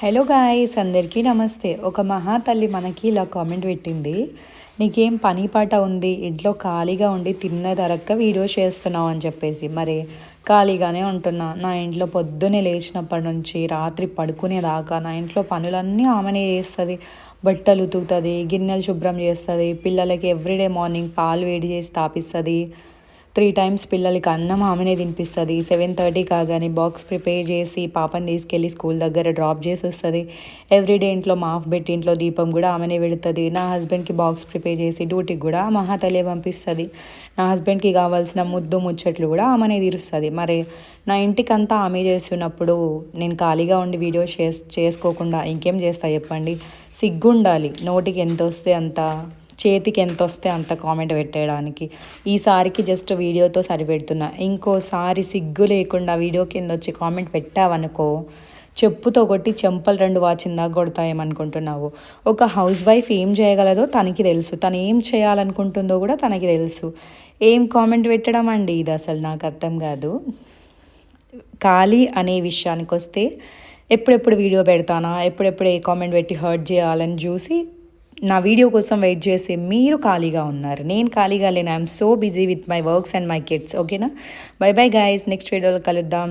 Hello guys, అందరికీ నమస్తే. ఒక మహాతల్లి మనకి ఇలా కామెంట్ పెట్టింది. నీకేం పని పాట ఉంది, ఇంట్లో ఖాళీగా ఉండి తిన్నదరక్క వీడియో చేస్తున్నావు అని చెప్పేసి. మరి ఖాళీగానే ఉంటున్నా. నా ఇంట్లో పొద్దున్నే లేచినప్పటి నుంచి రాత్రి పడుకునేదాకా నా ఇంట్లో పనులన్నీ ఆమెనే చేస్తుంది. బట్టలు ఉతుకుతుంది, గిన్నెలు శుభ్రం చేస్తుంది, పిల్లలకి ఎవ్రీడే మార్నింగ్ పాలు వేడి చేసి తాపిస్తుంది. 3 టైమ్స్ పిల్లలకి అన్నం ఆమెనే తినిపిస్తుంది. 7:30 కాగానే బాక్స్ ప్రిపేర్ చేసి పాపని తీసుకెళ్ళి స్కూల్ దగ్గర డ్రాప్ చేసి వస్తుంది. ఎవ్రీడే ఇంట్లో మాఫ్ పెట్టి ఇంట్లో దీపం కూడా ఆమెనే పెడుతుంది. నా హస్బెండ్కి బాక్స్ ప్రిపేర్ చేసి డ్యూటీకి కూడా మహాతల్లే పంపిస్తుంది. నా హస్బెండ్కి కావాల్సిన ముద్దు ముచ్చట్లు కూడా ఆమెనే తీరుస్తుంది. మరి నా ఇంటికంతా ఆమె చేస్తున్నప్పుడు నేను ఖాళీగా ఉండి వీడియో చేసుకోకుండా ఇంకేం చేస్తా చెప్పండి. సిగ్గుండాలి. నోటికి ఎంత వస్తే అంత, చేతికి ఎంత వస్తే అంత కామెంట్ పెట్టేయడానికి. ఈసారికి జస్ట్ వీడియోతో సరిపెడుతున్నా. ఇంకోసారి సిగ్గు లేకుండా వీడియో కింద వచ్చి కామెంట్ పెట్టావనుకో, చెప్పుతో కొట్టి చెంపలు 2 వాచిందా కొడతాయేమనుకుంటున్నావు. ఒక హౌస్ వైఫ్ ఏం చేయగలదో తనకి తెలుసు, తను ఏం చేయాలనుకుంటుందో కూడా తనకి తెలుసు. ఏం కామెంట్ పెట్టడం అండి ఇది, అసలు నాకు అర్థం కాదు. ఖాళీ అనే విషయానికి వస్తే ఎప్పుడెప్పుడు వీడియో పెడతానా, ఎప్పుడెప్పుడు ఏ కామెంట్ పెట్టి హర్ట్ చేయాలని చూసి నా వీడియో కోసం వెయిట్ చేసి మీరు ఖాళీగా ఉన్నారు. నేను ఖాళీగా లేను. I'm so busy with my works and my kids. ఓకేనా? బై బై గైస్, నెక్స్ట్ వీడియోలో కలుద్దాం.